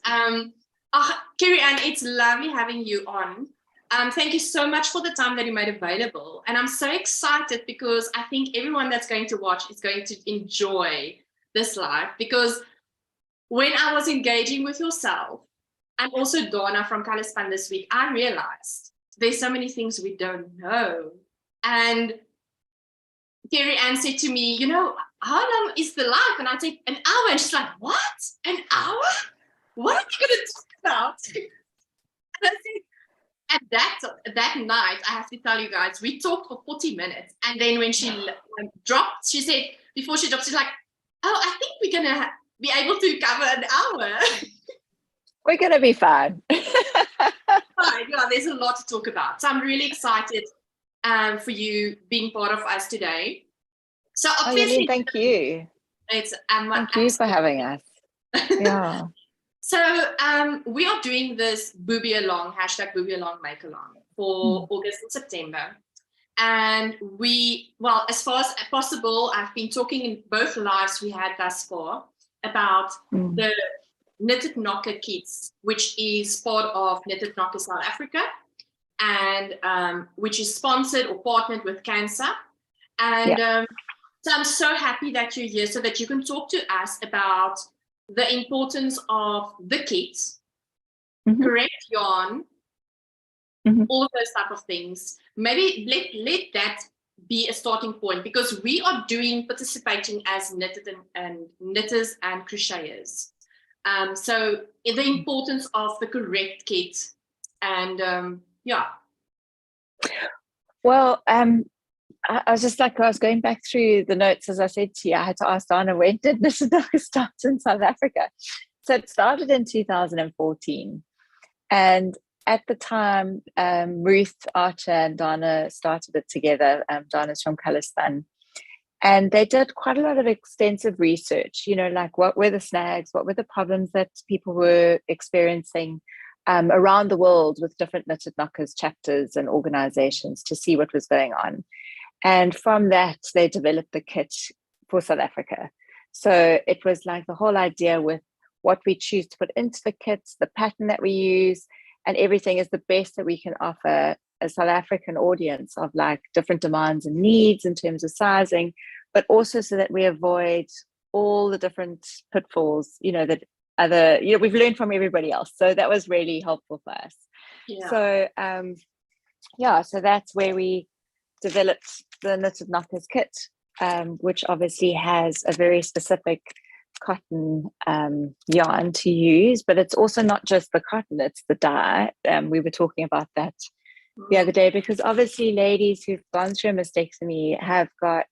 Kerry-Anne, it's lovely having you on. Thank you so much for the time that you made available. And I'm so excited because I think everyone that's going to watch is going to enjoy this live, because when I was engaging with yourself and also Donna from Color Span this week, I realized there's so many things we don't know. And Kerry-Anne said to me, how long is the live? And I said, an hour. And she's like, what? An hour? What are you going to talk about? And I said, that night, I have to tell you guys, we talked for 40 minutes. And then when she dropped, she said, before she dropped, she's like, oh, I think we're going to be able to cover an hour. We're going to be fine. Fine. Yeah, there's a lot to talk about. So I'm really excited for you being part of us today. So obviously, thank you. Thank you for having us. Yeah. So we are doing this Booby Along, #BoobyAlong Make Along for August and September. And as far as possible, I've been talking in both lives we had thus far about the Knitted Knocker kits, which is part of Knitted Knocker South Africa, and which is sponsored or partnered with Cancer. And so I'm so happy that you're here so that you can talk to us about the importance of the kits, correct yarn, all of those type of things. Maybe let that be a starting point, because we are participating as knitters and crocheters. So the importance of the correct kit, and Well, I was going back through the notes. As I said to you, I had to ask Donna, when did Knitted Knocker start in South Africa? So it started in 2014. And at the time, Ruth Archer and Donna started it together. Donna's from Color Span. And they did quite a lot of extensive research, like what were the snags, what were the problems that people were experiencing around the world with different Knitted Knockers chapters and organizations to see what was going on. And from that, they developed the kit for South Africa. So it was like the whole idea with what we choose to put into the kits, the pattern that we use, and everything is the best that we can offer a South African audience of like different demands and needs in terms of sizing, but also so that we avoid all the different pitfalls, that we've learned from everybody else. So that was really helpful for us. Yeah. So, so that's where we developed the Knitted Knockers kit, which obviously has a very specific cotton yarn to use, but it's also not just the cotton, it's the dye. We were talking about that the other day, because obviously ladies who've gone through a mastectomy have got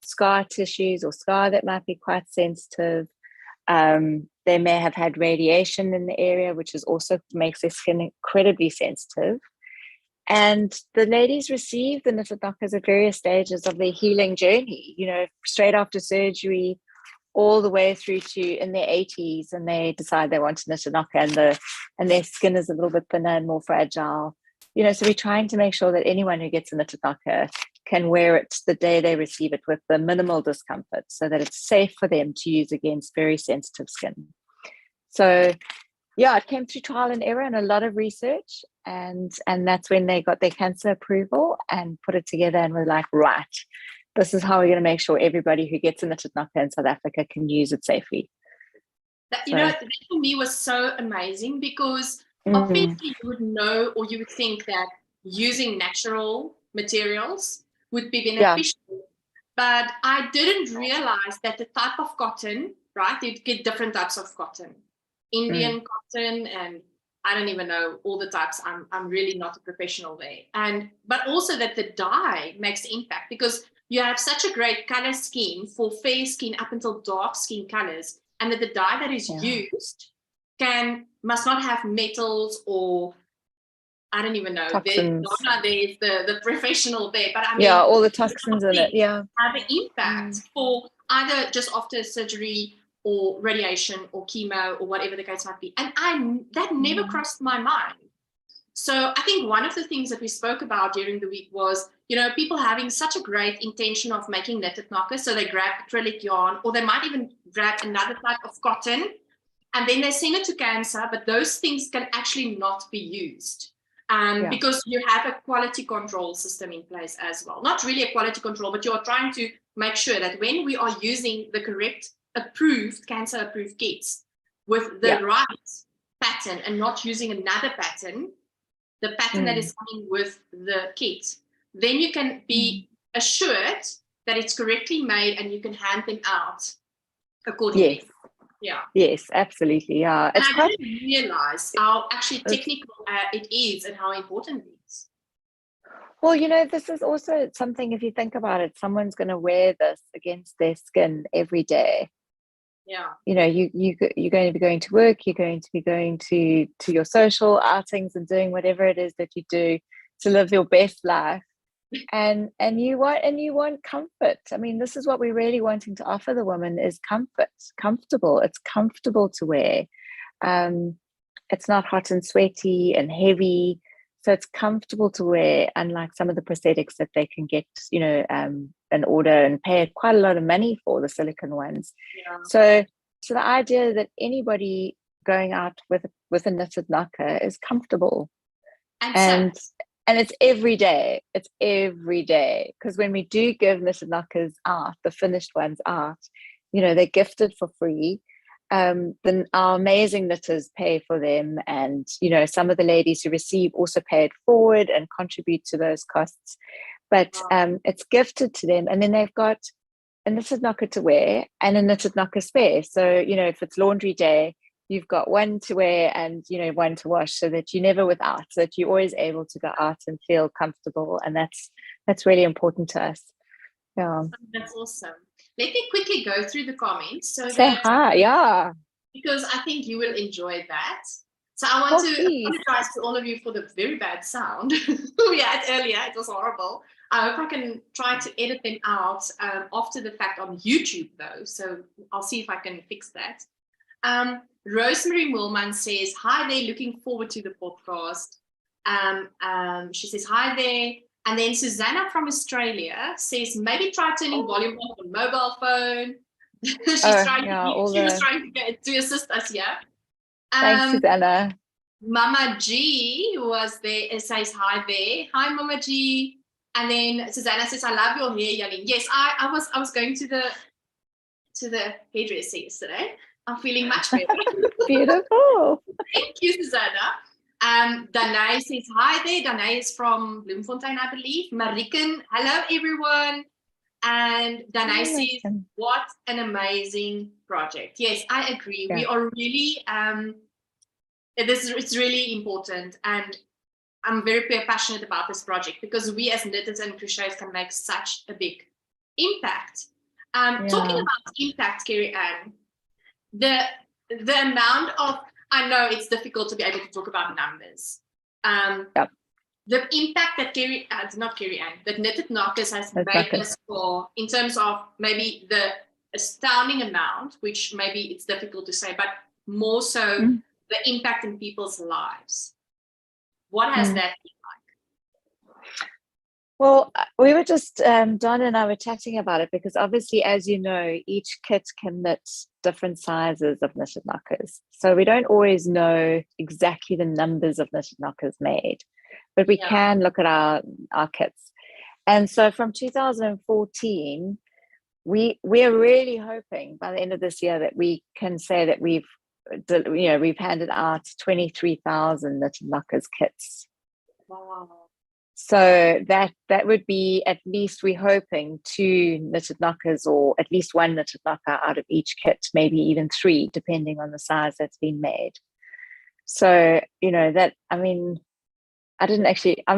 scar tissues or scar that might be quite sensitive. They may have had radiation in the area, which also makes their skin incredibly sensitive. And the ladies receive the Knitted Knockers at various stages of their healing journey, straight after surgery, all the way through to in their 80s, and they decide they want to knit a knocker, and their skin is a little bit thinner and more fragile. So we're trying to make sure that anyone who gets a Knitted Knocker can wear it the day they receive it with the minimal discomfort, so that it's safe for them to use against very sensitive skin. So it came through trial and error and a lot of research, and that's when they got their Cancer approval and put it together, and we're like, right, this is how we're going to make sure everybody who gets a Knitted Knocker in South Africa can use it safely. That for me was so amazing, because obviously you would know, or you would think that using natural materials would be beneficial. Yeah. But I didn't realize that the type of cotton, right? You get different types of cotton. Indian cotton, and I don't even know all the types. I'm really not a professional there. But also that the dye makes the impact, because you have such a great color scheme for fair skin up until dark skin colors, and that the dye that is used must not have metals or I don't even know. There's the professional there, but I mean, all the toxins in it, have an impact for either just after surgery or radiation or chemo or whatever the case might be. And that never crossed my mind. So I think one of the things that we spoke about during the week was, people having such a great intention of making knitted knockers. So they grab acrylic yarn, or they might even grab another type of cotton, and then they send it to cancer, but those things can actually not be used. Because you have a quality control system in place as well. Not really a quality control, but you are trying to make sure that when we are using the correct approved, cancer-approved kits with the right pattern and not using another pattern, the pattern that is coming with the kit, then you can be assured that it's correctly made and you can hand them out accordingly. Yes. Yeah. Yes, absolutely. Yeah. And I didn't realize how actually technical it is and how important it is. Well, you know, this is also something, if you think about it, someone's going to wear this against their skin every day. Yeah. You know, you're going to be going to work, you're going to be going to your social outings and doing whatever it is that you do to live your best life. And you want comfort. I mean, this is what we're really wanting to offer the woman is comfort, comfortable. It's comfortable to wear. It's not hot and sweaty and heavy. So it's comfortable to wear, unlike some of the prosthetics that they can get, you know, an order and pay quite a lot of money for, the silicone ones. Yeah. So the idea that anybody going out with a knitted knocker is comfortable. And it's every day. It's every day. Because when we do give knitted knockers out, the finished ones out, you know, they're gifted for free. Then our amazing knitters pay for them. And, you know, some of the ladies who receive also pay it forward and contribute to those costs. But it's gifted to them. And then they've got a knitted knocker to wear and a knitted knocker spare. So, you know, if it's laundry day, you've got one to wear and, you know, one to wash, so that you're never without, so that you're always able to go out and feel comfortable. And that's really important to us. Yeah. That's awesome. Let me quickly go through the comments. So say hi. Yeah. Because I think you will enjoy that. So I want to apologize to all of you for the very bad sound we had earlier. It was horrible. I hope I can try to edit them out after the fact on YouTube though. So I'll see if I can fix that. Rosemary Millman says, hi there, looking forward to the podcast. She says, hi there. And then Susanna from Australia says, maybe try turning volume off on mobile phone. She was trying to assist us here. Thanks, Susanna. Mama G was there, says hi there. Hi, Mama G. And then Susanna says, I love your hair, Jalene. Yes, I was going to the hairdresser yesterday. I'm feeling much better. Beautiful. Thank you, Susanna. Danae says, hi there. Danae is from Bloemfontein, I believe. Mariken, hello, everyone. And Danae says, what an amazing project. Yes, I agree. Yeah. We are really, it's really important. And I'm very passionate about this project because we as knitters and crocheters can make such a big impact. Talking about impact, Kerry-Anne, the amount of, I know it's difficult to be able to talk about numbers. The impact that that Knitted Knockers has made us for, in terms of maybe the astounding amount, which maybe it's difficult to say, but more so the impact in people's lives. What has that been like? Well, we were just, Donna and I were chatting about it because obviously, as you know, each kit can knit different sizes of knitted knockers. So we don't always know exactly the numbers of knitted knockers made, but we can look at our kits. And so from 2014, we're really hoping by the end of this year that we can say that we've handed out 23,000 knitted knockers kits. Wow. So that would be, at least we're hoping, 2 knitted knockers or at least 1 knitted knocker out of each kit, maybe even 3, depending on the size that's been made. So, you know, I'm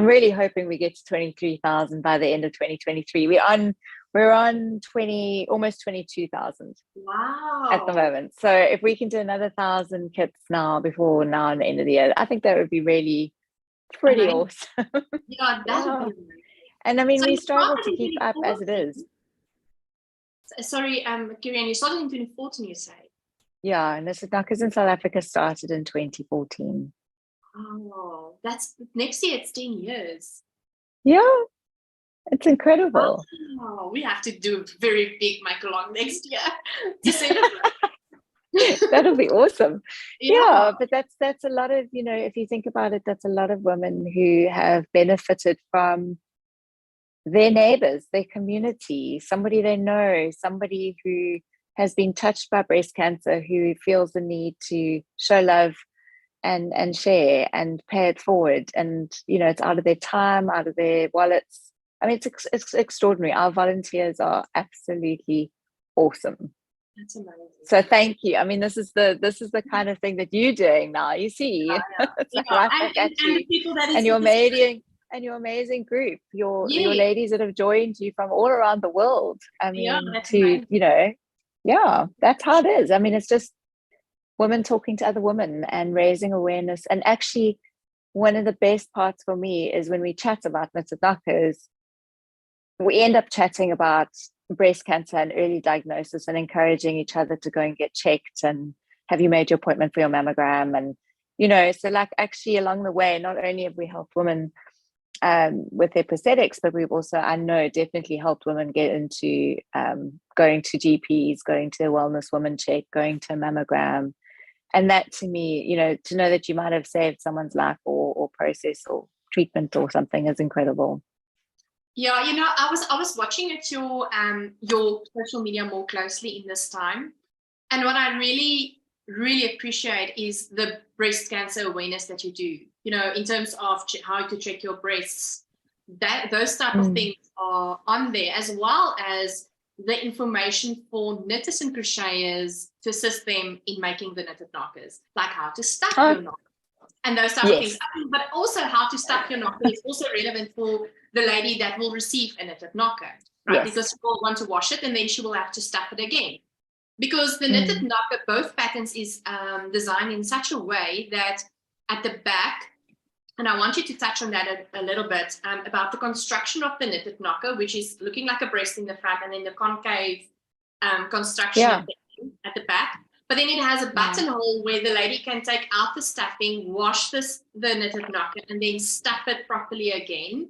really hoping we get to 23,000 by the end of 2023. We're on almost 22,000. Wow. At the moment. So if we can do another 1,000 kits before now and the end of the year, I think that would be really pretty awesome. Yeah, that would be amazing. And I mean, we struggle to keep up as it is. Sorry, Kerry-Anne, you started in 2014, you say? Yeah, and Knitted Knockers in South Africa started in 2014. Oh, that's next year, it's 10 years. Yeah, it's incredible. Oh, we have to do a very big make-along next year to celebrate. That'll be awesome. Yeah. But that's a lot of, if you think about it, that's a lot of women who have benefited from their neighbors, their community, somebody they know, somebody who has been touched by breast cancer, who feels the need to show love and share and pay it forward. And, it's out of their time, out of their wallets. I mean, it's extraordinary. Our volunteers are absolutely awesome. That's amazing. So thank you. I mean, this is the kind of thing that you're doing now. You see, it's like right back at you. And your amazing group, your ladies that have joined you from all around the world. I mean, that's how it is. I mean, it's just women talking to other women and raising awareness. And actually, one of the best parts for me is when we chat about knitted knockers, we end up chatting about breast cancer and early diagnosis and encouraging each other to go and get checked and have you made your appointment for your mammogram. And, so like actually along the way, not only have we helped women with their prosthetics, but we've also, I know, definitely helped women get into going to GPs, going to a wellness woman check, going to a mammogram. And that to me, to know that you might have saved someone's life or process or treatment or something is incredible. Yeah, I was watching at your social media more closely in this time. And what I really, really appreciate is the breast cancer awareness that you do, in terms of how to check your breasts. Those type of things are on there, as well as the information for knitters and crocheters to assist them in making the knitted knockers, like how to stuff your knocker and those type of things. But also how to stuff your knocker is also relevant for the lady that will receive a knitted knocker, right? Because she will want to wash it and then she will have to stuff it again. Because the knitted knocker, both patterns is designed in such a way that at the back, and I want you to touch on that a little bit, about the construction of the knitted knocker, which is looking like a breast in the front and then the concave construction at the back. But then it has a buttonhole where the lady can take out the stuffing, wash the knitted knocker, and then stuff it properly again.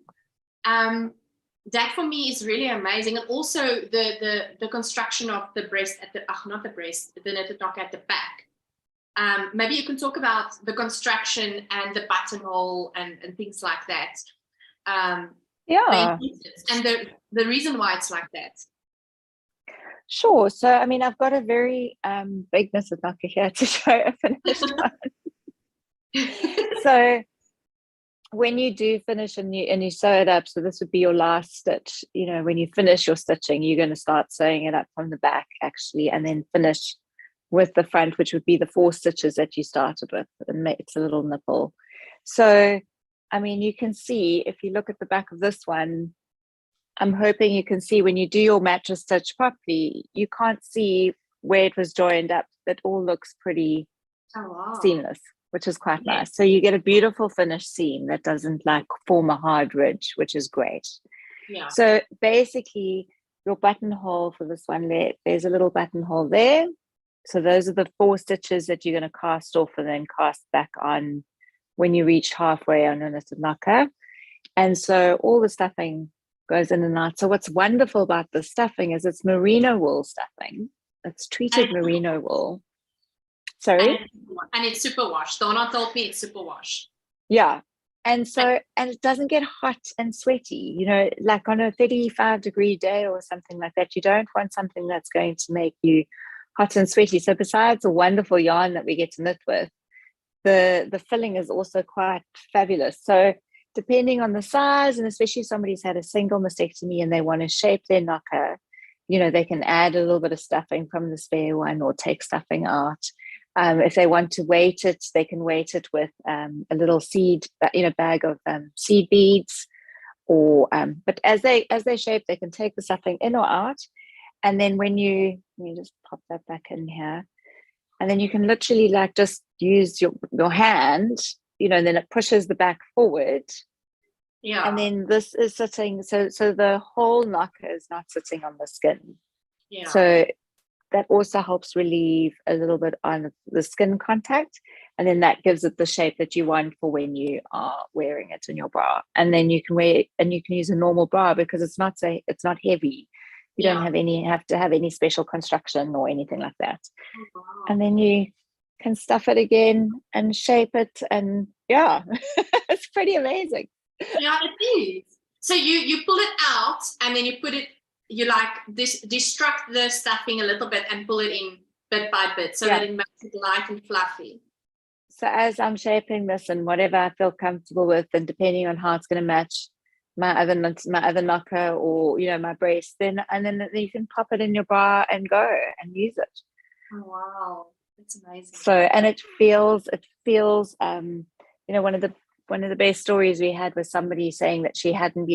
That for me is really amazing. And also the construction of the breast the knitted knocker at the back. Maybe you can talk about the construction and the buttonhole and things like that. And the reason why it's like that. Sure. So, I mean, I've got a very big knitted knocker here to show a finished one. So when you do finish and you sew it up, so this would be your last stitch, when you finish your stitching, you're going to start sewing it up from the back actually, and then finish with the front, which would be the 4 stitches that you started with, and it's a little nipple. So, I mean, you can see if you look at the back of this one, I'm hoping you can see when you do your mattress stitch properly, you can't see where it was joined up. That all looks pretty seamless, which is quite nice. So you get a beautiful finished seam that doesn't like form a hard ridge, which is great. Yeah. So basically your buttonhole for this one, there's a little buttonhole there. So those are the 4 stitches that you're going to cast off and then cast back on when you reach halfway on a knitted knocker. And so all the stuffing goes in and out. So what's wonderful about the stuffing is it's merino wool stuffing. It's treated merino wool. Sorry? And it's superwash. Donna told me it's superwash. Yeah. And so, and it doesn't get hot and sweaty, like on a 35-degree day or something like that. You don't want something that's going to make you hot and sweaty. So besides a wonderful yarn that we get to knit with, the filling is also quite fabulous. So depending on the size, and especially if somebody's had a single mastectomy and they want to shape their knocker, they can add a little bit of stuffing from the spare one or take stuffing out. If they want to weight it, they can weight it with a little seed, bag of seed beads, or but as they shape, they can take the stuffing in or out. And then when you just pop that back in here, and then you can literally like just use your hand, and then it pushes the back forward. Yeah. And then this is sitting, so the whole knocker is not sitting on the skin. Yeah. So that also helps relieve a little bit on the skin contact. And then that gives it the shape that you want for when you are wearing it in your bra. And then you can use a normal bra because it's not heavy. You don't have to have any special construction or anything like that. Oh, wow. And then you can stuff it again and shape it, and yeah, it's pretty amazing. Yeah, it is. So you pull it out, and then you put it, you like destruct the stuffing a little bit and pull it in bit by bit so that it makes it light and fluffy. So as I'm shaping this and whatever I feel comfortable with, and depending on how it's going to match my other knocker or my breast, then you can pop it in your bra and go and use it. Oh, wow, that's amazing. So, and it feels one of the best stories we had was somebody saying that she hadn't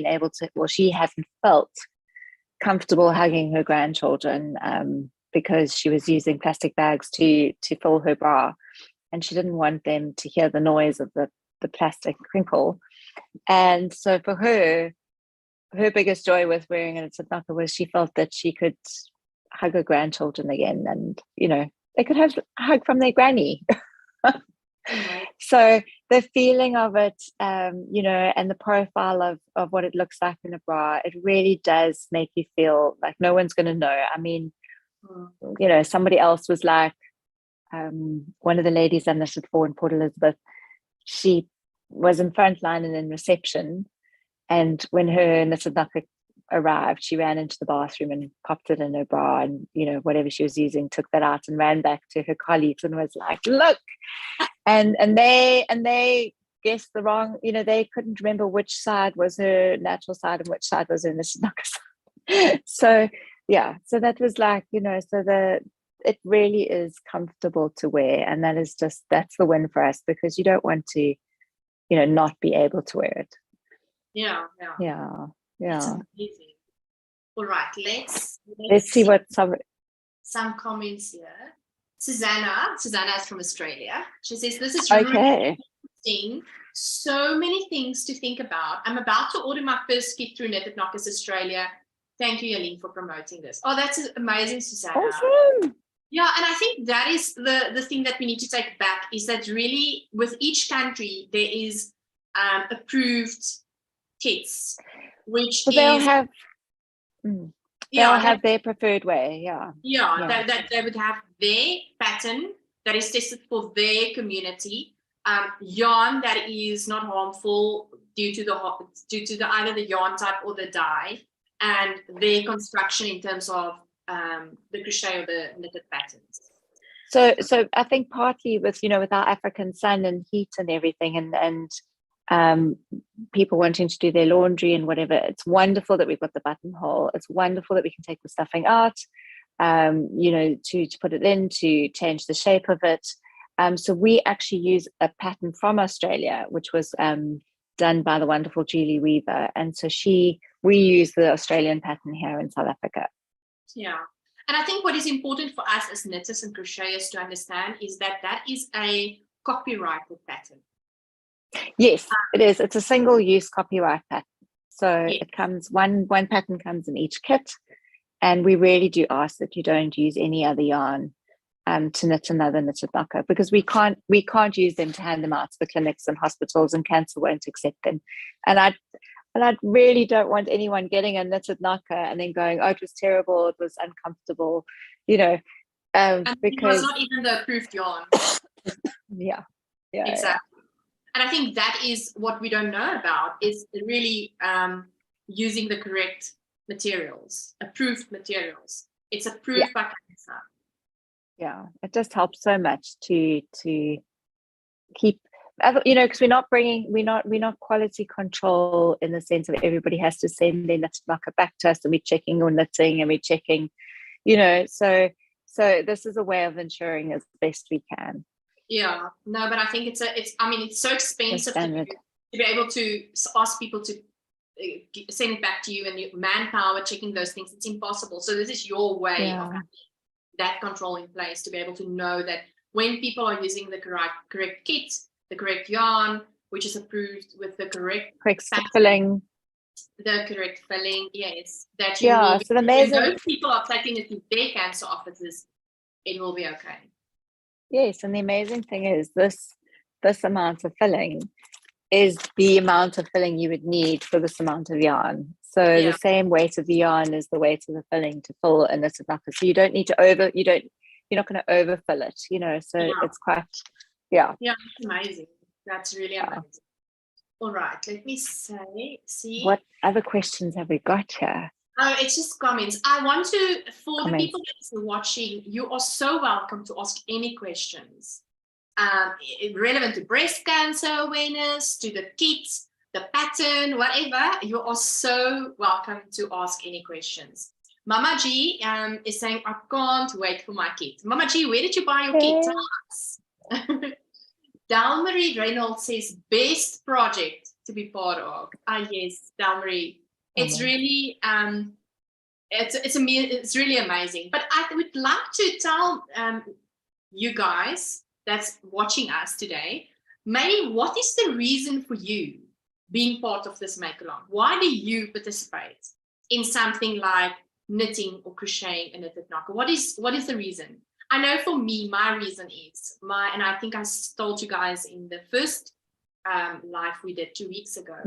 felt comfortable hugging her grandchildren because she was using plastic bags to fill her bra, and she didn't want them to hear the noise of the plastic crinkle. And so for her biggest joy with wearing a knitted knocker was she felt that she could hug her grandchildren again, and they could have a hug from their granny. So the feeling of it, and the profile of what it looks like in a bra, it really does make you feel like no one's going to know. I mean, somebody else was like, one of the ladies I knitted for in Port Elizabeth, she was in frontline and in reception, and when her knitted knocker arrived, she ran into the bathroom and popped it in her bra, and whatever she was using, took that out and ran back to her colleagues and was like, look, and they guessed the wrong, they couldn't remember which side was her natural side and which side was her knitted knocker side. So that was like, it really is comfortable to wear, and that's the win for us, because you don't want to not be able to wear it. Yeah. It's amazing. All right, let's see what some comments here. Susanna is from Australia. She says, this is okay. Really interesting. So many things to think about. I'm about to order my first kit through Knitted Knockers Australia. Thank you, Jalene, for promoting this. Oh, that's amazing, Susanna. Awesome. Yeah, and I think that is the thing that we need to take back, is that really with each country there is approved kits, which they'll have their preferred way. That they would have their pattern that is tested for their community, yarn that is not harmful due to the either the yarn type or the dye, and their construction in terms of the crochet or the knitted patterns. So I think partly with with our African sun and heat and everything, and people wanting to do their laundry and whatever, it's wonderful that we've got the buttonhole. It's wonderful that we can take the stuffing out, to put it in, to change the shape of it. So we actually use a pattern from Australia, which was done by the wonderful Julie Weaver, and so we use the Australian pattern here in South Africa. Yeah. And I think what is important for us as knitters and crocheters to understand is that is a copyrighted pattern. Yes, it is. It's a single-use copyright pattern. So yes. It comes, one pattern comes in each kit, and we really do ask that you don't use any other yarn to knit another knitted knocker, because we can't use them to hand them out to the clinics and hospitals, and cancer won't accept them. And I really don't want anyone getting a knitted knocker and then going, oh, it was terrible, it was uncomfortable, and because it was not even the approved yarn. Yeah, exactly. And I think that is what we don't know about, is really using the correct materials, approved materials. It's approved by cancer. Yeah, it just helps so much to keep, because we're not quality control in the sense of everybody has to send their knitted knocker back to us, and we're checking your knitting and we're checking, so this is a way of ensuring as best we can. Yeah, no, but I think it's so expensive to be able to ask people to send it back to you, and your manpower checking those things, it's impossible. So this is your way of having that control in place, to be able to know that when people are using the correct kit, the correct yarn, which is approved with the correct filling, the correct filling, yes, that so when those people are taking it to their cancer offices, it will be okay. Yes, and the amazing thing is this amount of filling is the amount of filling you would need for this amount of yarn. So Yeah. the same weight of the yarn is the weight of the filling to fill a knitted knocker. So you don't need to you're not going to overfill it, you know. So it's quite, Yeah, that's amazing. That's really yeah. amazing. All right, let me see. What other questions have we got here? Oh, it's just comments. I want to, for Comments. the people that are watching, you are so welcome to ask any questions. Relevant to breast cancer awareness, to the kits, the pattern, whatever. You are so welcome to ask any questions. Mama G is saying, I can't wait for my kit. Mama G, where did you buy your kit? Tell us. Dalmarie Reynolds says, best project to be part of. Yes, Dalmarie. It's really it's really amazing. But I would like to tell you guys that's watching us today, maybe what is the reason for you being part of this make-along? Why do you participate in something like knitting or crocheting a knitted knocker? What is the reason? I know for me, my reason is and I think I told you guys in the first live we did 2 weeks ago,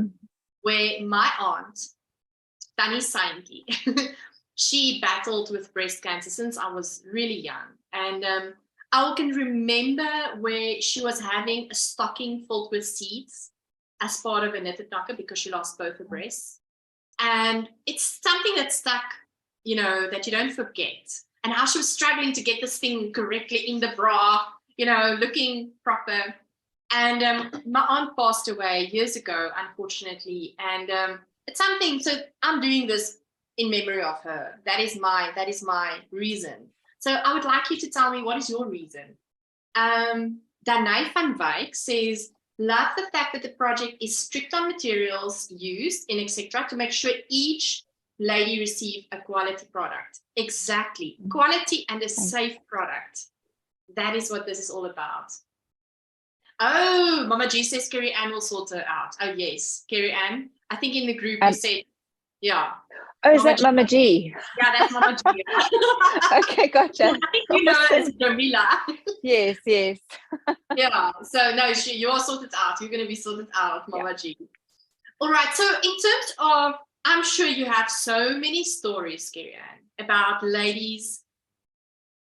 where my aunt, Tannie Saintjie, she battled with breast cancer since I was really young. And I can remember where she was having a stocking filled with seeds as part of a knitted knocker because she lost both her breasts. And it's something that stuck, you know, that you don't forget. And how she was struggling to get this thing correctly in the bra, you know, looking proper. And my aunt passed away years ago, unfortunately. And it's something, so I'm doing this in memory of her. That is my reason. So I would like you to tell me, what is your reason? Danae van Wyk says, love the fact that the project is strict on materials used and etc. to make sure each lady receive a quality product. Exactly. Quality and a safe product. That is what this is all about. Oh, Mama G says Kerry-Anne will sort her out. Oh, yes. Kerry-Anne, I think in the group you said, yeah. Oh, is that Mama G? Yeah, that's Mama G. Okay, gotcha. I think you know her as Jamila. Yes. Yeah, so no, you are sorted out. You're going to be sorted out, Mama G. All right, so in terms of, I'm sure you have so many stories, Kerry-Anne, about ladies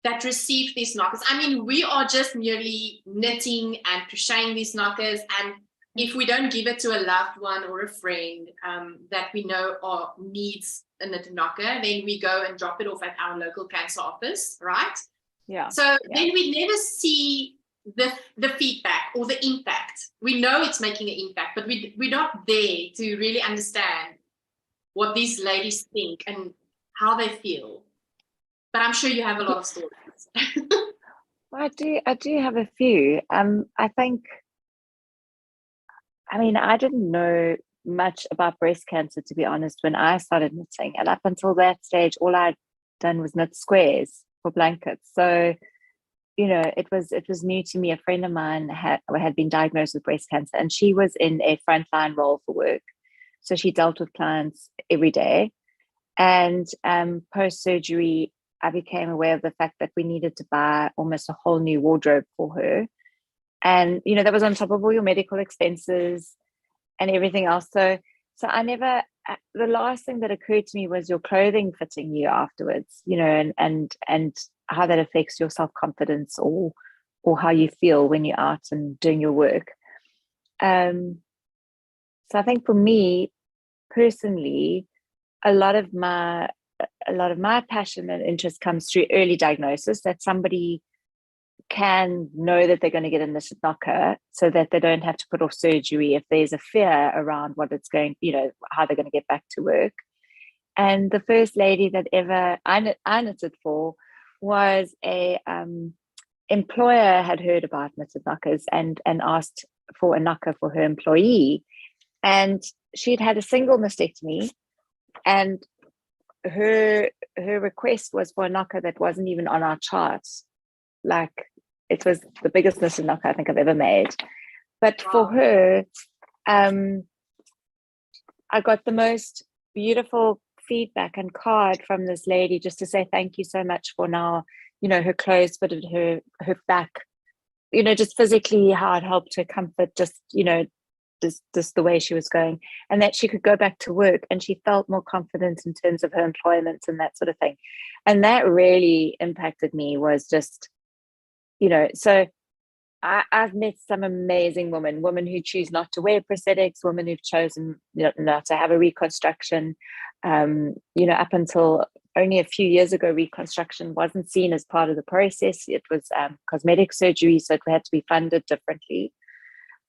that receive these knockers. I mean, we are just merely knitting and crocheting these knockers, and if we don't give it to a loved one or a friend that we know or needs a knitted knocker, then we go and drop it off at our local cancer office, right? Yeah. So then we never see the feedback or the impact. We know it's making an impact, but we're not there to really understand what these ladies think and how they feel. But I'm sure you have a lot of stories. Well, I do have a few. I think, I mean, I didn't know much about breast cancer, to be honest, when I started knitting. And up until that stage, all I'd done was knit squares for blankets. So, you know, it was new to me. A friend of mine had been diagnosed with breast cancer, and she was in a frontline role for work. So she dealt with clients every day. And post-surgery, I became aware of the fact that we needed to buy almost a whole new wardrobe for her. And, you know, that was on top of all your medical expenses and everything else. So I never, the last thing that occurred to me was your clothing fitting you afterwards, you know, and how that affects your self-confidence or how you feel when you're out and doing your work. So I think for me personally, a lot of my passion and interest comes through early diagnosis, that somebody can know that they're going to get a knitted knocker so that they don't have to put off surgery if there's a fear around what it's going, you know, how they're going to get back to work. And the first lady that ever I knitted for was a employer had heard about knitted knockers and asked for a knocker for her employee. And she'd had a single mastectomy, and her request was for a knocker that wasn't even on our charts. Like, it was the biggest knitted knocker I think I've ever made. But for her, I got the most beautiful feedback and card from this lady just to say thank you so much for now, you know, her clothes fitted her back, you know, just physically how it helped her comfort, just, you know, just the way she was going, and that she could go back to work and she felt more confident in terms of her employment and that sort of thing. And that really impacted me, was just, so I've met some amazing women who choose not to wear prosthetics, women who've chosen not to have a reconstruction. Up until only a few years ago, reconstruction wasn't seen as part of the process. It was cosmetic surgery, so it had to be funded differently.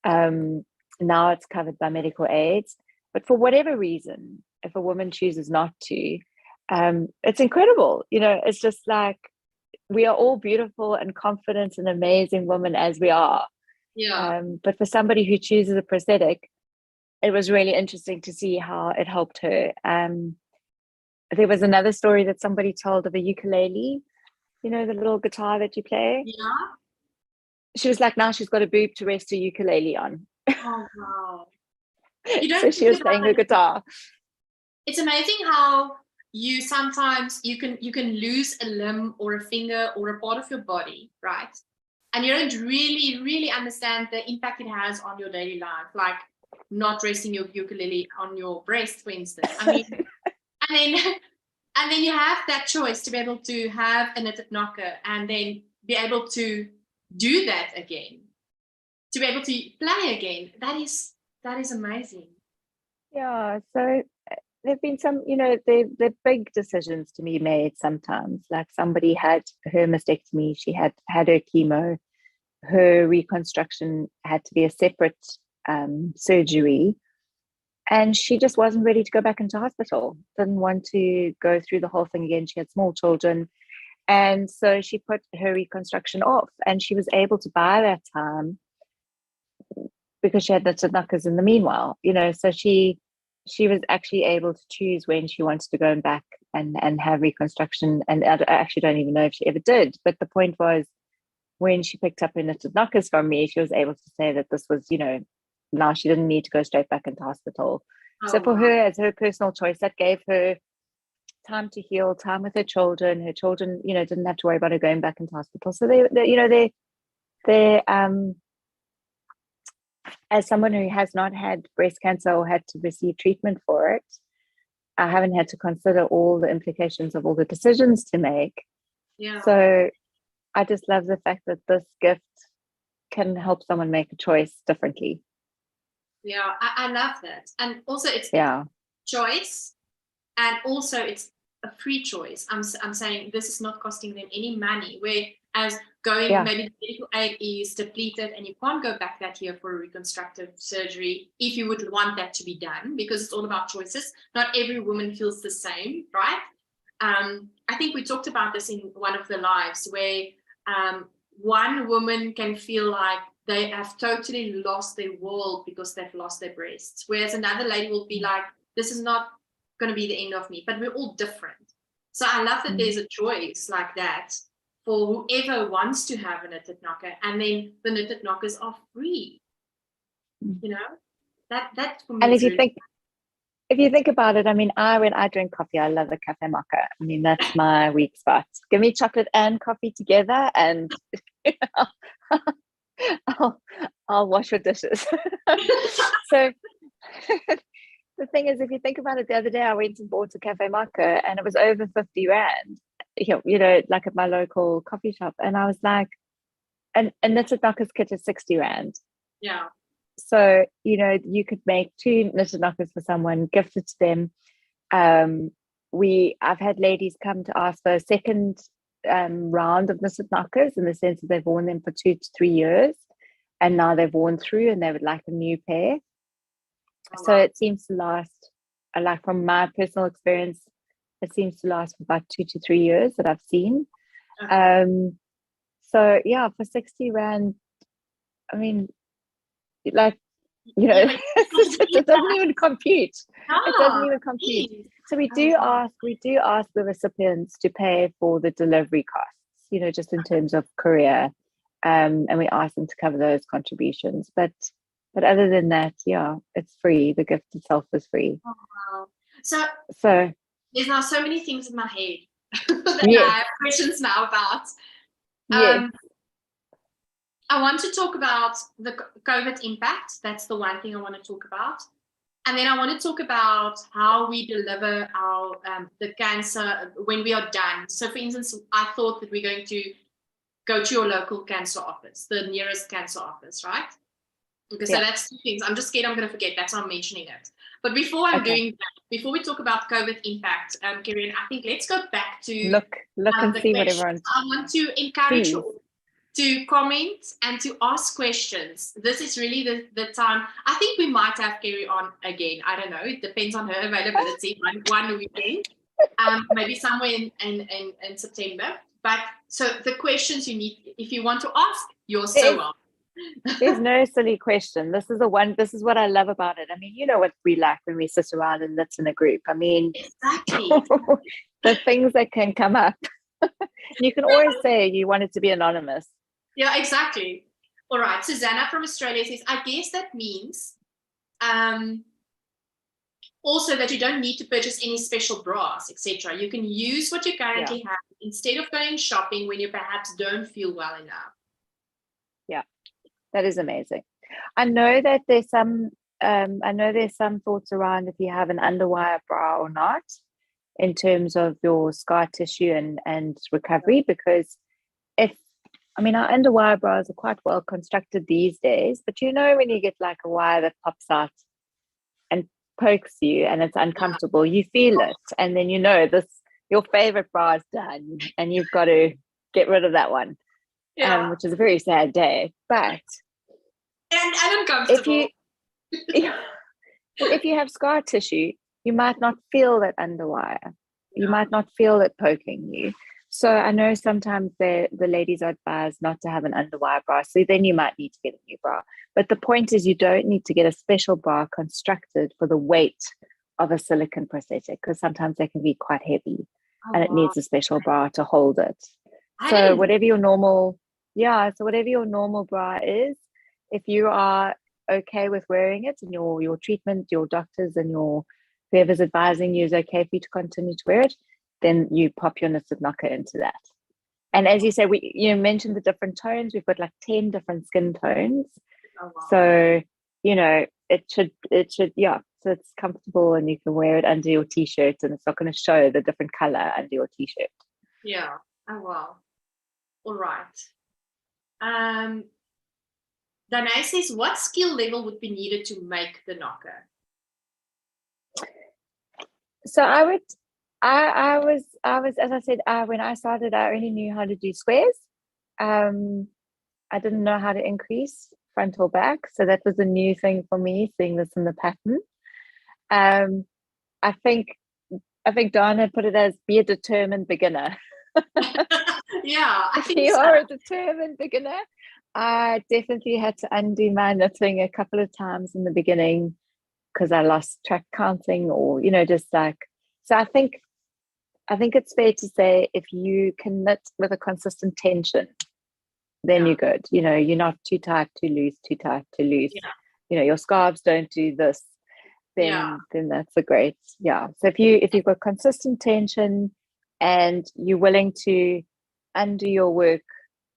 Now it's covered by medical aids. But for whatever reason, if a woman chooses not to, it's incredible. It's just like, we are all beautiful and confident and amazing women as we are. Yeah. But for somebody who chooses a prosthetic, it was really interesting to see how it helped her. There was another story that somebody told of a ukulele, the little guitar that you play. Yeah. She was like, now she's got a boob to rest her ukulele on. Oh, wow. So she was playing her guitar. It's amazing how you sometimes you can lose a limb or a finger or a part of your body, right? And you don't really understand the impact it has on your daily life, like not resting your ukulele on your breast, for instance. I mean, and then you have that choice to be able to have a knitted knocker and then be able to do that again, to be able to play again. That is amazing. Yeah, so there've been some, they're big decisions to be made sometimes. Like, somebody had her mastectomy, she had her chemo, her reconstruction had to be a separate surgery, and she just wasn't ready to go back into hospital, didn't want to go through the whole thing again. She had small children, and so she put her reconstruction off, and she was able to buy that time because she had the knockers in the meanwhile, so she was actually able to choose when she wanted to go back and have reconstruction. And I actually don't even know if she ever did. But the point was, when she picked up her knitted knockers from me, she was able to say that this was, now she didn't need to go straight back into hospital. So for her, as her personal choice, that gave her time to heal, time with her children. Her children, didn't have to worry about her going back into hospital. So they as someone who has not had breast cancer or had to receive treatment for it, I haven't had to consider all the implications of all the decisions to make. Yeah. So I just love the fact that this gift can help someone make a choice differently. Yeah, I love that. And also it's choice, and also it's a free choice. I'm saying this is not costing them any money, whereas maybe the medical aid is depleted and you can't go back that year for a reconstructive surgery if you would want that to be done, because it's all about choices. Not every woman feels the same, right? I think we talked about this in one of the lives where one woman can feel like they have totally lost their world because they've lost their breasts, whereas another lady will be like, this is not going to be the end of me, but we're all different. So I love that there's a choice like that for whoever wants to have a knitted knocker, and then the knitted knockers are free. That for me. And if you think about it, I mean, when I drink coffee, I love a cafe mocha. I mean, that's my weak spot. Give me chocolate and coffee together, and I'll wash your dishes. So the thing is, if you think about it, the other day I went and bought a cafe mocha and it was over 50 rand, like at my local coffee shop. And I was like, and knitted knockers kit is 60 rand. Yeah. So, you could make 2 knitted knockers for someone, gift it to them. I've had ladies come to ask for a second round of knitted knockers, in the sense that they've worn them for 2 to 3 years and now they've worn through and they would like a new pair. So it seems to last, like from my personal experience, it seems to last for about 2 to 3 years that I've seen. So yeah, for 60 rand, I mean, like, it doesn't even compute. It doesn't even compute. So we do ask the recipients to pay for the delivery costs, just in terms of courier, and we ask them to cover those contributions. But other than that, it's free. The gift itself is free. Oh, wow. So there's now so many things in my head that I have questions now about. I want to talk about the COVID impact. That's the one thing I want to talk about. And then I want to talk about how we deliver our the cancer when we are done. So, for instance, I thought that we're going to go to your local cancer office, the nearest cancer office, right? Okay, so that's two things. I'm just scared I'm going to forget. That's why I'm mentioning it. But before I'm doing that, before we talk about COVID impact, Kerry-Anne, I think let's go back to look and see what everyone's. I want to encourage you all to comment and to ask questions. This is really the time. I think we might have Kerry-Anne again. I don't know. It depends on her availability. one weekend, maybe somewhere in September. But so the questions you need, if you want to ask, you're so welcome. There's no silly question. This is what I love about it. I mean, you know what we like when we sit around and knit in a group. I mean, exactly. The things that can come up. You can always say you want it to be anonymous. Yeah, exactly. All right. Susanna from Australia says, I guess that means also that you don't need to purchase any special bras, etc. You can use what you currently have instead of going shopping when you perhaps don't feel well enough. Yeah, that is amazing. I know that there's some thoughts around if you have an underwire bra or not in terms of your scar tissue and recovery, because our underwire bras are quite well constructed these days, but you know when you get like a wire that pops out and pokes you and it's uncomfortable, you feel it, and then you know your favorite bra is done and you've got to get rid of that one, which is a very sad day. But and uncomfortable. If you have scar tissue, you might not feel that underwire. You might not feel it poking you. So I know sometimes the ladies are advised not to have an underwire bra. So then you might need to get a new bra. But the point is you don't need to get a special bra constructed for the weight of a silicone prosthetic, because sometimes they can be quite heavy and it needs a special bra to hold it. So whatever your normal bra is, if you are okay with wearing it and your treatment, your doctors and whoever's advising you is okay for you to continue to wear it, then you pop your knitted knocker into that. And as you say, you mentioned the different tones. We've got like 10 different skin tones. Oh, wow. So, it should, so it's comfortable and you can wear it under your t-shirt and it's not going to show the different color under your t-shirt. Yeah. Oh, wow. All right. Danae says, what skill level would be needed to make the knocker? So I was, as I said, when I started, I only knew how to do squares. I didn't know how to increase front or back. So that was a new thing for me, seeing this in the pattern. I think Dana put it as be a determined beginner. Yeah, I think you are a determined beginner. I definitely had to undo my knitting a couple of times in the beginning because I lost track counting, or just like, so I think it's fair to say if you can knit with a consistent tension, then you're good. You're not too tight, too loose, too tight, too loose. Yeah. Your scarves don't do this, then that's a great, So if you've got consistent tension and you're willing to undo your work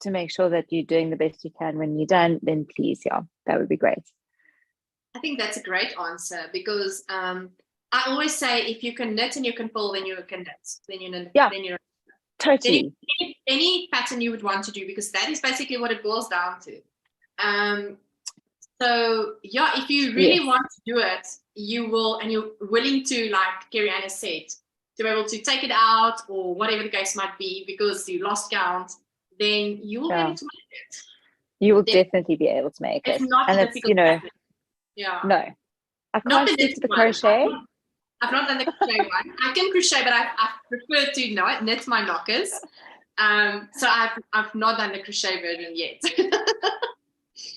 to make sure that you're doing the best you can when you're done, then please, that would be great. I think that's a great answer, because I always say if you can knit and you can pull, then you can knit. Then you're totally. Any pattern you would want to do, because that is basically what it boils down to. So if you really want to do it, you will, and you're willing to, like Kerry-Anne said, to be able to take it out or whatever the case might be because you lost count, then you will be able to make it. You will definitely be able to make it. It's not a difficult. No. I can't speak to the crochet. I've not done the crochet one. I can crochet, but I prefer to knit my knockers. So I've not done the crochet version yet.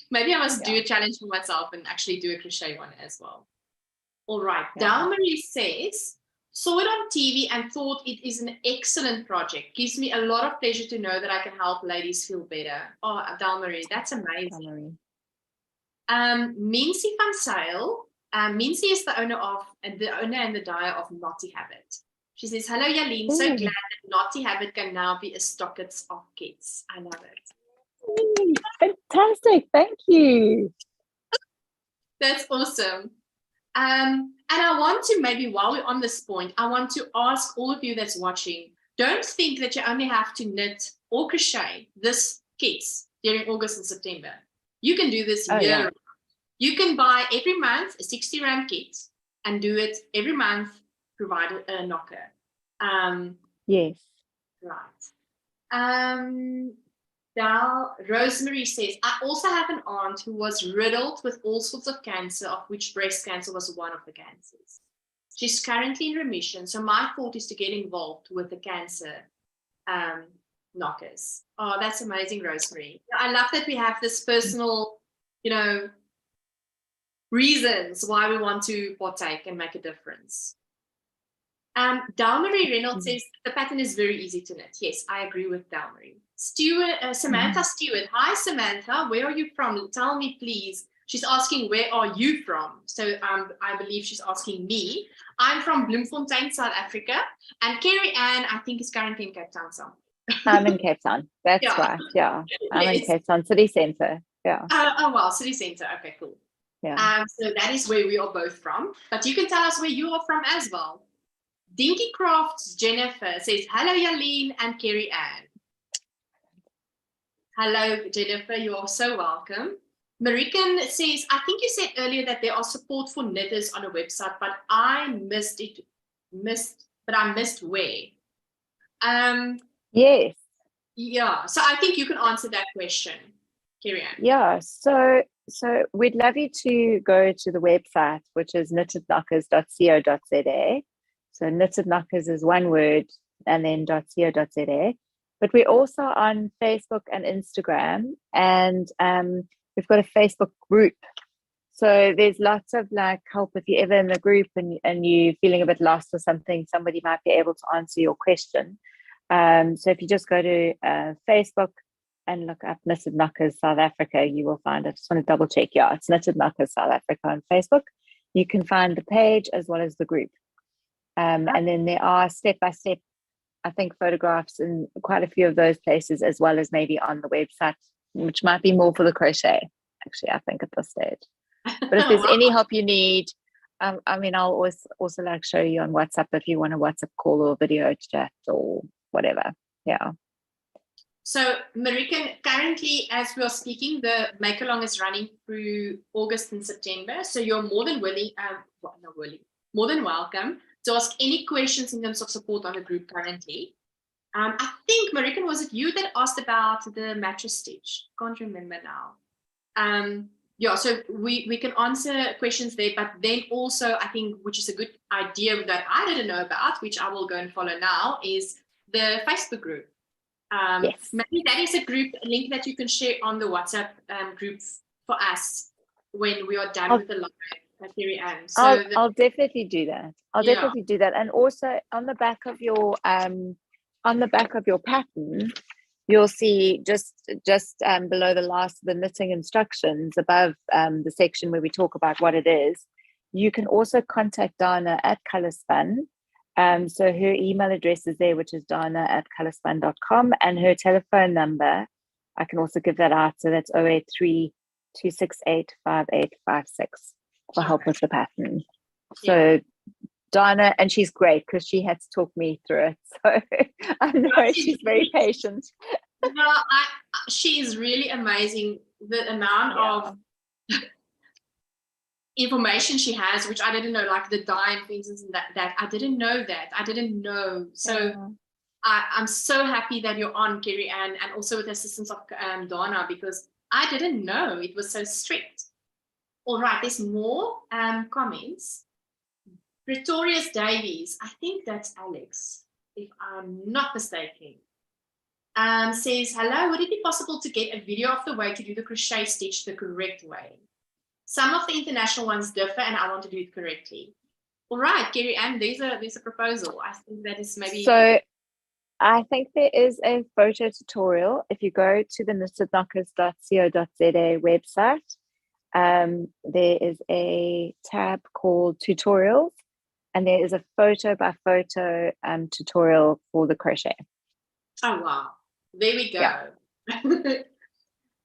Maybe I must do a challenge for myself and actually do a crochet one as well. All right. Dalmarie says, saw it on TV and thought it is an excellent project. Gives me a lot of pleasure to know that I can help ladies feel better. Oh, Dalmarie, that's amazing. Mincy van Sail. Mincy is the owner and the dyer of Naughty Habit. She says, hello, Jalene. So glad that Naughty Habit can now be a stockist of kids. I love it. Fantastic. Thank you. That's awesome. And I want to, maybe while we're on this point, I want to ask all of you that's watching, don't think that you only have to knit or crochet this kits during August and September. You can do this year round. You can buy every month a 60 rand kit and do it every month, provide a knocker. Yes. Right. Rosemary says, I also have an aunt who was riddled with all sorts of cancer, of which breast cancer was one of the cancers. She's currently in remission. So my thought is to get involved with the cancer knockers. Oh, that's amazing, Rosemary. I love that we have this personal, reasons why we want to partake and make a difference. Dalmarie Reynolds says the pattern is very easy to knit. Yes, I agree with Dalmarie. Samantha Stewart. Hi, Samantha. Where are you from? Tell me, please. She's asking, where are you from? So I believe she's asking me. I'm from Bloemfontein, South Africa. And Kerry-Anne, I think, is currently in Cape Town somewhere. I'm in Cape Town. That's right. Yeah. I'm in Cape Town City Centre. Yeah. Oh, wow. City Centre. Okay, cool. Yeah. So that is where we are both from. But you can tell us where you are from as well. Dinky Crafts Jennifer says, hello, Jalene and Kerry-Anne. Hello, Jennifer. You are so welcome. Marican says, I think you said earlier that there are support for knitters on a website, but I missed where. Yes. Yeah. So I think you can answer that question, Kerry-Anne. Yeah. So we'd love you to go to the website, which is knittedknockers.co.za. So Knitted Knockers is one word and then .co.za. But we're also on Facebook and Instagram, and we've got a Facebook group. So there's lots of help if you're ever in the group and you're feeling a bit lost or something, somebody might be able to answer your question. So if you just go to Facebook and look up Knitted Knockers South Africa, you will find it. I just want to double check. Yeah, it's Knitted Knockers South Africa on Facebook. You can find the page as well as the group. And then there are step-by-step, I think, photographs in quite a few of those places, as well as maybe on the website, which might be more for the crochet, actually, I think, at this stage. But if there's any help you need, I'll always also show you on WhatsApp if you want a WhatsApp call or video chat or whatever. Yeah. So, Marican, currently, as we are speaking, the make-along is running through August and September. So you're more than more than welcome to ask any questions in terms of support on the group currently. I think, Marican, was it you that asked about the mattress stitch? Can't remember now. So we can answer questions there, but then also I think, which is a good idea that I didn't know about, which I will go and follow now, is the Facebook group. Yes. Maybe that is a link that you can share on the WhatsApp group for us when we are done with the live. Kerry-Anne. So I'll definitely do that. Definitely do that. And also on the back of your pattern, you'll see just below the knitting instructions, above the section where we talk about what it is, you can also contact Dana at Colourspun. So her email address is there, which is dana@colourspun.com, and her telephone number, I can also give that out. So that's 083 268 5856 for help with the pattern. So Dana, and she's great because she had to talk me through it. So I know she's very patient. No, she is really amazing. The amount of information she has, which I didn't know, like the dye, for instance, and that I didn't know that. I didn't know. So I'm so happy that you're on, Kerry-Anne, and also with the assistance of Dana, because I didn't know it was so strict. All right, there's more comments. Pretorius Davies, I think that's Alex, if I'm not mistaken, says, hello, would it be possible to get a video of the way to do the crochet stitch the correct way? Some of the international ones differ and I want to do it correctly. All right, Kerry-Anne, there's a proposal. I think that is maybe... So I think there is a photo tutorial. If you go to the knittedknockers.co.za website, there is a tab called tutorials, and there is a photo by photo tutorial for the crochet. Oh, wow. There we go. Yeah.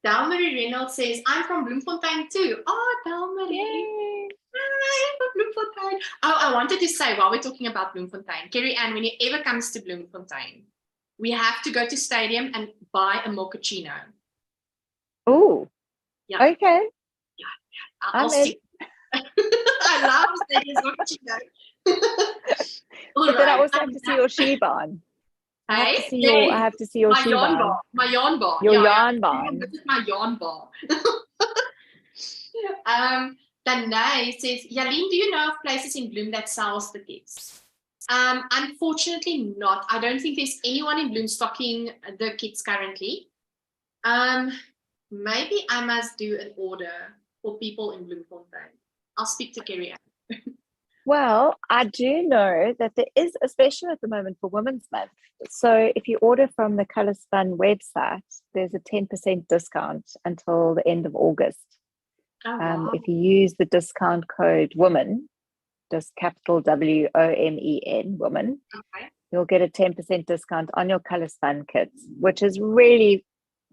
Delmarie Reynolds says, I'm from Bloemfontein too. Oh, Delmarie. Yay. Hi, from Bloemfontein. Oh, I wanted to say, while we're talking about Bloemfontein, Kerry-Anne, when it ever comes to Bloemfontein, we have to go to Stadium and buy a mochaccino. Oh, Yeah. okay. Yeah. I'm in. I love Stadium's mochaccino. All But then I right. also have to see your she barn. I have to see your my she yarn barn. bar. My yarn bar. Your Yeah, yarn yeah. barn. This is my yarn bar. Danai says, Jalene, do you know of places in Bloem that sells the kits? Unfortunately not. I don't think there's anyone in Bloem stocking the kits currently. Maybe I must do an order for people in Bloemfontein. I'll speak to Kerry-Anne. Well, I do know that there is a special at the moment for Women's Month. So if you order from the Colour Spun website, there's a 10% discount until the end of August. Oh, wow. If you use the discount code WOMAN, just capital WOMEN, woman, Okay. you'll get a 10% discount on your Colour Spun kits, which is really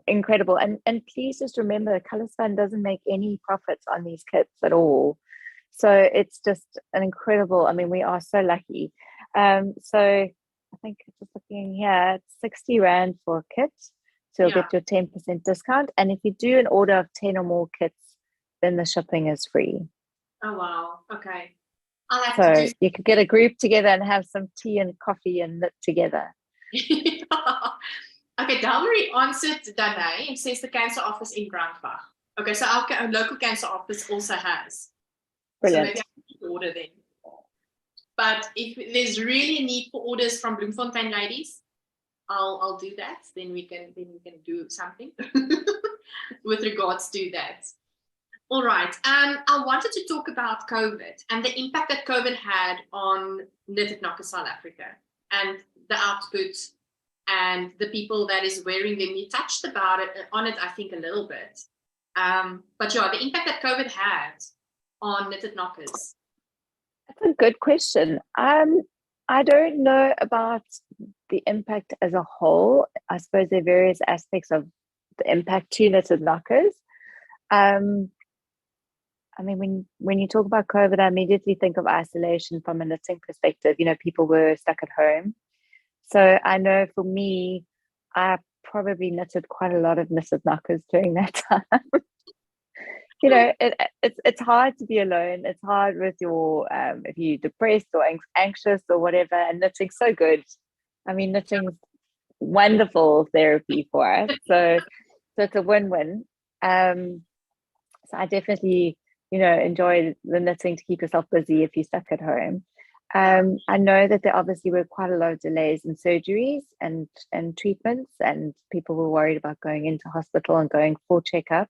incredible. And please just remember, Colour Spun doesn't make any profits on these kits at all. So it's just an incredible, I mean, we are so lucky. So I think just looking here, it's 60 Rand for a kit. So you'll get your 10% discount. And if you do an order of 10 or more kits, then the shipping is free. Oh, wow. Okay. I'll have So to do... you could get a group together and have some tea and coffee and knit together. Okay, Delmarie answered Danae and says the cancer office in Brandbach. Okay, so our local cancer office also has. Brilliant. So maybe I can order them. But if there's really a need for orders from Bloemfontein ladies, I'll do that. Then we can do something with regards to that. All right. I wanted to talk about COVID and the impact that COVID had on Knitted Knocker South Africa and the output and the people that is wearing them. You touched on it, I think, a little bit. But yeah, the impact that COVID had on Knitted Knockers. That's a good question. I don't know about the impact as a whole. I suppose there are various aspects of the impact to Knitted Knockers. I mean, when you talk about COVID, I immediately think of isolation from a knitting perspective. You know, people were stuck at home. So I know for me, I probably knitted quite a lot of Knitted Knockers during that time. You know, it's hard to be alone. It's hard with your, if you're depressed or anxious or whatever, and knitting's so good. I mean, knitting's wonderful therapy for us. So it's a win-win. So I definitely, you know, enjoy the knitting to keep yourself busy if you're stuck at home. I know that there obviously were quite a lot of delays in surgeries and treatments, and people were worried about going into hospital and going for checkups.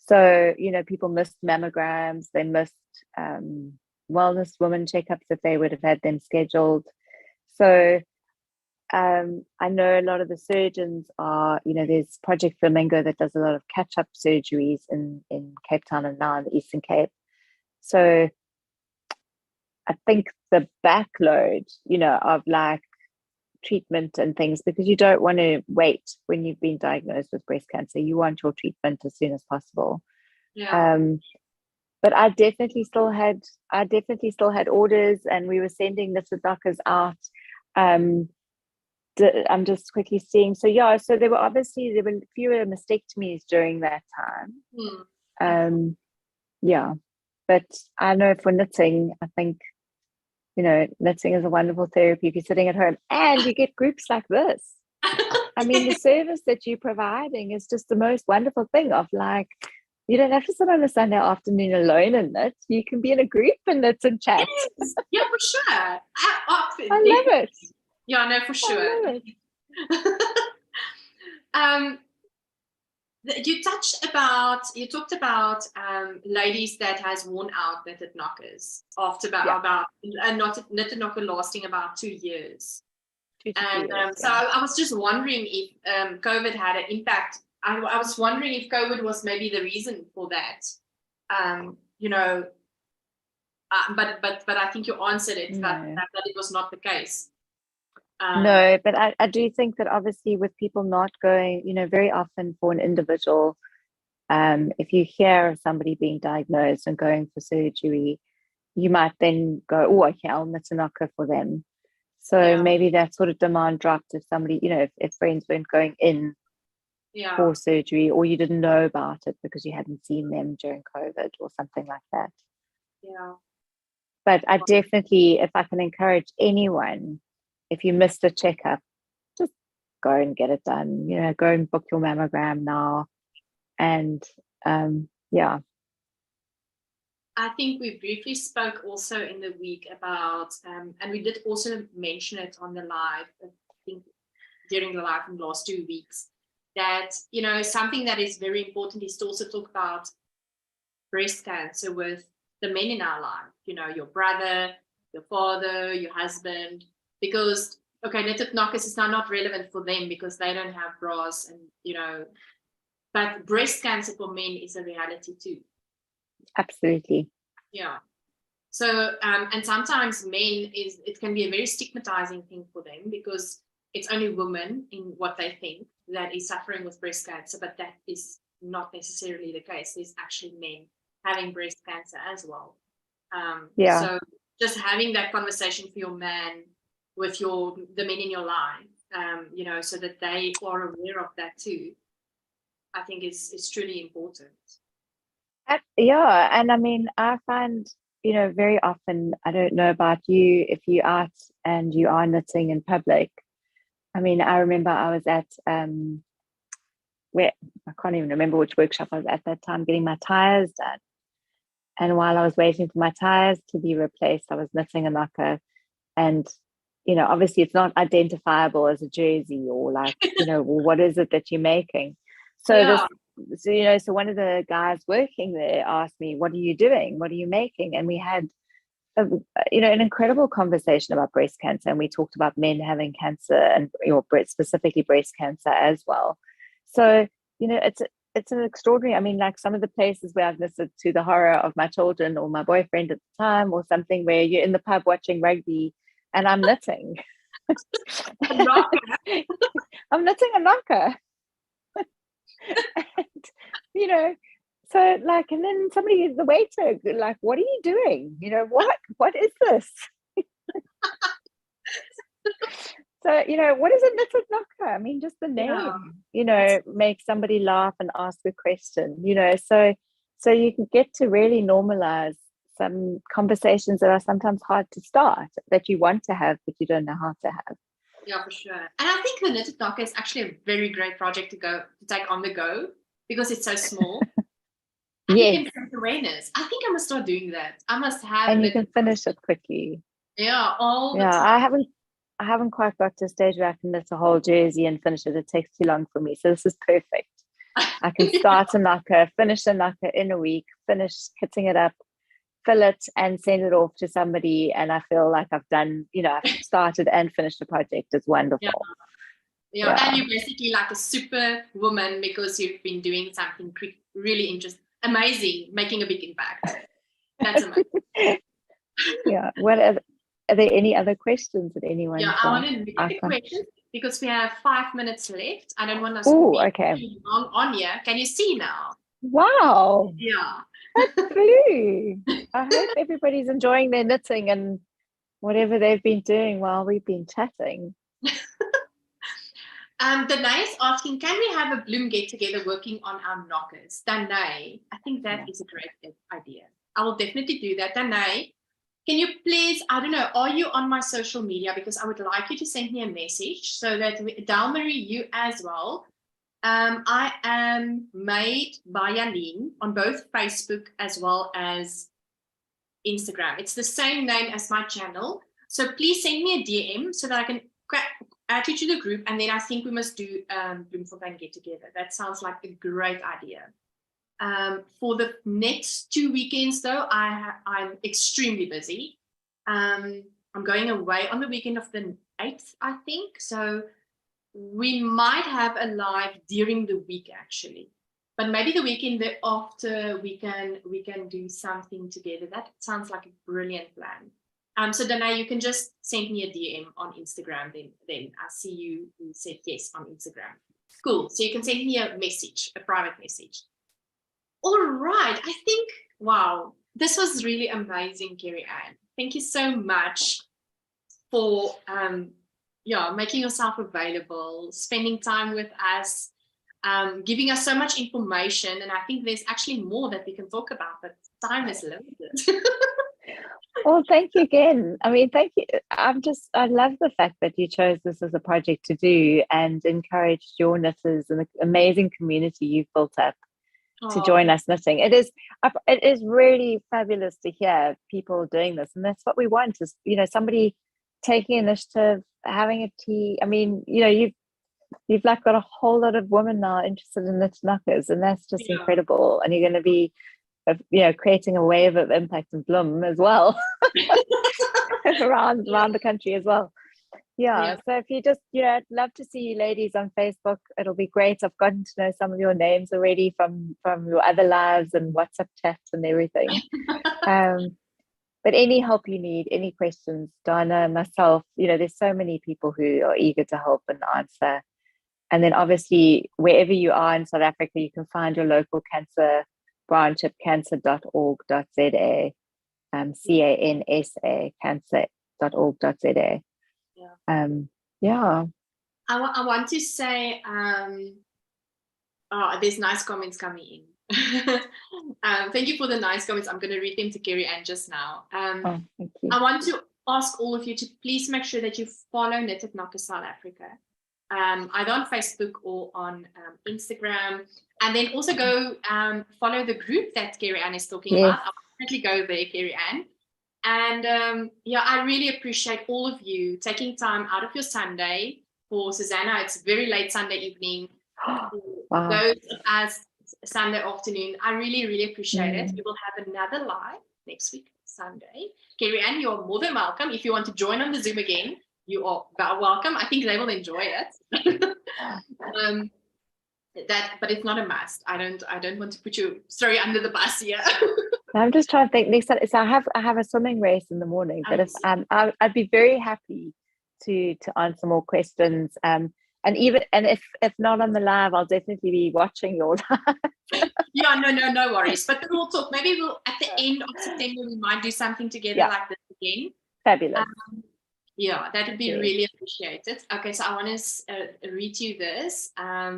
So, you know, people missed mammograms, they missed wellness women checkups if they would have had them scheduled. So I know a lot of the surgeons are, you know, there's Project Flamingo that does a lot of catch-up surgeries in Cape Town and now in the Eastern Cape. So I think the backload, you know, of like treatment and things, because you don't want to wait when you've been diagnosed with breast cancer. You want your treatment as soon as possible. Yeah. But I definitely still had orders, and we were sending Knitted Knockers out. I'm just quickly seeing. So yeah, so there were fewer mastectomies during that time. Yeah, but I know for knitting, I think, you know, knitting is a wonderful therapy if you're sitting at home and you get groups like this. I mean, the service that you're providing is just the most wonderful thing of like, you don't have to sit on a Sunday afternoon alone and knit. You can be in a group and knit and chat. Yes. Yeah, for sure. I love it. Yeah, no, for sure. You talked about ladies that has worn out Knitted Knockers after about Knitted Knocker lasting about 2 years. 2 to 3 years, so I was just wondering if COVID had an impact. I was wondering if COVID was maybe the reason for that. You know, but I think you answered it that it was not the case. No, but I do think that obviously with people not going, very often for an individual, if you hear of somebody being diagnosed and going for surgery, you might then go, oh, okay, I'll knit a knocker for them. So maybe that sort of demand dropped if somebody, if friends weren't going in for surgery, or you didn't know about it because you hadn't seen them during COVID or something like that. Yeah. But I definitely, if I can encourage anyone, if you missed a checkup, just go and get it done. Go and book your mammogram now. And yeah. I think we briefly spoke also in the week about, and we did also mention it on the live, I think during the live in the last 2 weeks, that, something that is very important is to also talk about breast cancer with the men in our life, your brother, your father, your husband, because, okay, knitted knockers is now not relevant for them because they don't have bras and, but breast cancer for men is a reality too. Absolutely. Yeah. So, and sometimes it can be a very stigmatizing thing for them because it's only women in what they think that is suffering with breast cancer, but that is not necessarily the case. There's actually men having breast cancer as well. So just having that conversation for your man with the men in your life, so that they are aware of that too, I think is truly important. Yeah, and I mean, I find, very often, I don't know about you, if you're out and you are knitting in public. I mean, I remember I was at where I can't even remember which workshop I was at that time, getting my tires done. And while I was waiting for my tires to be replaced, I was knitting a knocker. And, obviously it's not identifiable as a jersey or like, well, what is it that you're making? So so one of the guys working there asked me, what are you doing? What are you making? And we had, an incredible conversation about breast cancer. And we talked about men having cancer and, specifically breast cancer as well. So, it's an extraordinary, I mean, like some of the places where I've knitted to the horror of my children or my boyfriend at the time, or something where you're in the pub watching rugby and I'm knitting. I'm knitting a knocker. And, so like, and then somebody, the waiter, like, what are you doing? What is this? So, what is a knitted knocker? I mean, just the name, makes somebody laugh and ask a question, so you can get to really normalize some conversations that are sometimes hard to start, that you want to have, but you don't know how to have. Yeah, for sure. And I think the knitted knocker is actually a very great project to take on the go because it's so small. And you can create awareness. I think I must start doing that. I must have. And you can finish it quickly. Yeah, all the time. I haven't quite got to a stage where I can knit a whole jersey and finish it. It takes too long for me. So this is perfect. I can start a knocker, finish a knocker in a week, finish kitting it up, fill it and send it off to somebody. And I feel like I've done, I've started and finished the project. It's wonderful. Yeah. And you're basically like a super woman because you've been doing something really interesting, amazing, making a big impact. That's amazing. Yeah. What are there any other questions that anyone? Yeah, I want to look at the questions because we have 5 minutes left. I don't want us to be too long on here. Can you see now? Wow. Yeah. That's blue. I hope everybody's enjoying their knitting and whatever they've been doing while we've been chatting. Danae is asking, can we have a Bloom get together working on our knockers? Danae, I think that is a great idea. I will definitely do that. Danae, can you please, I don't know, are you on my social media? Because I would like you to send me a message so that Dalmarie, you as well. I am made by Jalene on both Facebook as well as Instagram. It's the same name as my channel. So please send me a DM so that I can add you to the group. And then I think we must do Bloemfontein get together. That sounds like a great idea. For the next 2 weekends, though, I'm extremely busy. I'm going away on the weekend of the 8th, I think. So we might have a live during the week, actually. But maybe the weekend after we can do something together. That sounds like a brilliant plan. So Dana, you can just send me a DM on Instagram. Then I see you said yes on Instagram. Cool. So you can send me a message, a private message. All right. I think, wow, this was really amazing, Kerry-Anne. Thank you so much for making yourself available, spending time with us, giving us so much information. And I think there's actually more that we can talk about, but time is limited. Well, thank you again. I mean, thank you. I love the fact that you chose this as a project to do and encouraged your knitters and the amazing community you've built up to join us knitting. It is really fabulous to hear people doing this. And that's what we want is, somebody taking initiative, having a tea. I mean, you've like got a whole lot of women now interested in knit knuckers, and that's just incredible. And you're going to be creating a wave of impact and bloom as well around the country as well. So if you just I'd love to see you ladies on Facebook. It'll be great. I've gotten to know some of your names already from your other lives and WhatsApp chats and everything. But any help you need, any questions, Donna, myself, there's so many people who are eager to help and answer. And then obviously wherever you are in South Africa, you can find your local cancer branch at cancer.org.za, CANSA, cancer.org.za. I want to say, there's nice comments coming in. Thank you for the nice comments. I'm going to read them to Kerry-Anne just now. Thank you. I want to ask all of you to please make sure that you follow Knitted Knockers South Africa, either on Facebook or on Instagram. And then also go follow the group that Kerry-Anne is talking about. I'll definitely go there, Kerry-Anne. And I really appreciate all of you taking time out of your Sunday. For Susanna, it's very late Sunday evening. Wow. Those of us Sunday afternoon, I really, really appreciate it. We will have another live next week, Sunday. Kerry-Anne, you're more than welcome. If you want to join on the Zoom again, you are welcome. I think they will enjoy it. But it's not a must. I don't want to put you under the bus here. I'm just trying to think next time. So I have a swimming race in the morning, but if I'd be very happy to answer more questions. And if not on the live, I'll definitely be watching your live. No worries. But then we'll talk. Maybe we'll at the end of September we might do something together like this again. Fabulous. That would be really appreciated. Okay, so I want to read you this.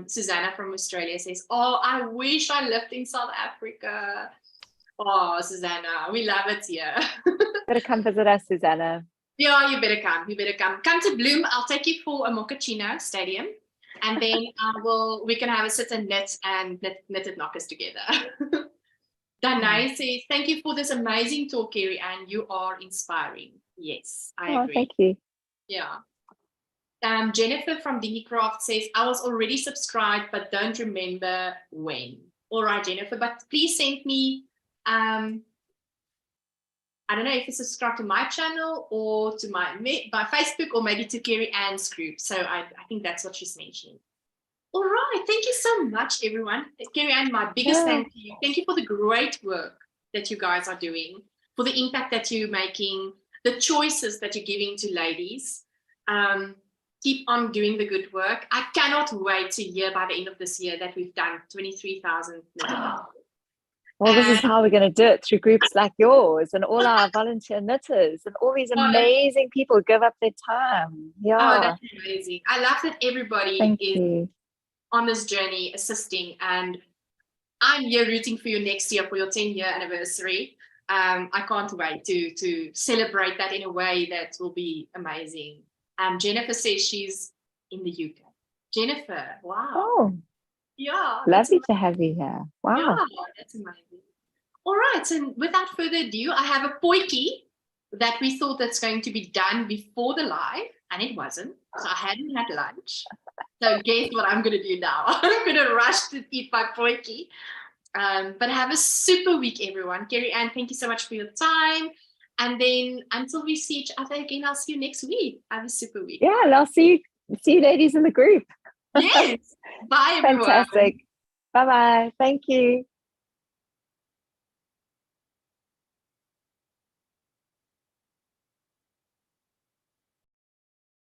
Susanna from Australia says, I wish I lived in South Africa. Oh, Susanna, we love it here. Better come visit us, Susanna. Yeah, you better come. Come to Bloom. I'll take you for a mochaccino stadium. And then we can have a sit and knitted knockers together. Danae says, thank you for this amazing talk, Kerry-Anne. You are inspiring. Yes, I agree. Thank you. Yeah. Jennifer from Dingy Craft says, I was already subscribed, but don't remember when. All right, Jennifer, but please send me, I don't know if you subscribe to my channel or to my Facebook or maybe to Kerry-Anne's group. So I think that's what she's mentioning. All right. Thank you so much, everyone. Kerry-Anne, my biggest thank you. Thank you for the great work that you guys are doing, for the impact that you're making, the choices that you're giving to ladies. Keep on doing the good work. I cannot wait to hear by the end of this year that we've done 23,000. Well, this is how we're going to do it, through groups like yours and all our volunteer knitters and all these amazing people give up their time. That's amazing. I love that everybody is on this journey assisting, and I'm here rooting for you next year for your 10-year anniversary. I can't wait to celebrate that in a way that will be amazing. Jennifer says she's in the UK. Jennifer, wow. Oh, yeah. Lovely to have you here. Wow. Yeah, that's amazing. All right, so without further ado, I have a potjie that we thought that's going to be done before the live, and it wasn't. So I hadn't had lunch. So guess what I'm going to do now? I'm going to rush to eat my potjie. But have a super week, everyone. Kerry-Anne, thank you so much for your time. And then until we see each other again, I'll see you next week. Have a super week. Yeah, and I'll see you ladies in the group. Yes. Bye, everyone. Fantastic. Bye-bye. Thank you.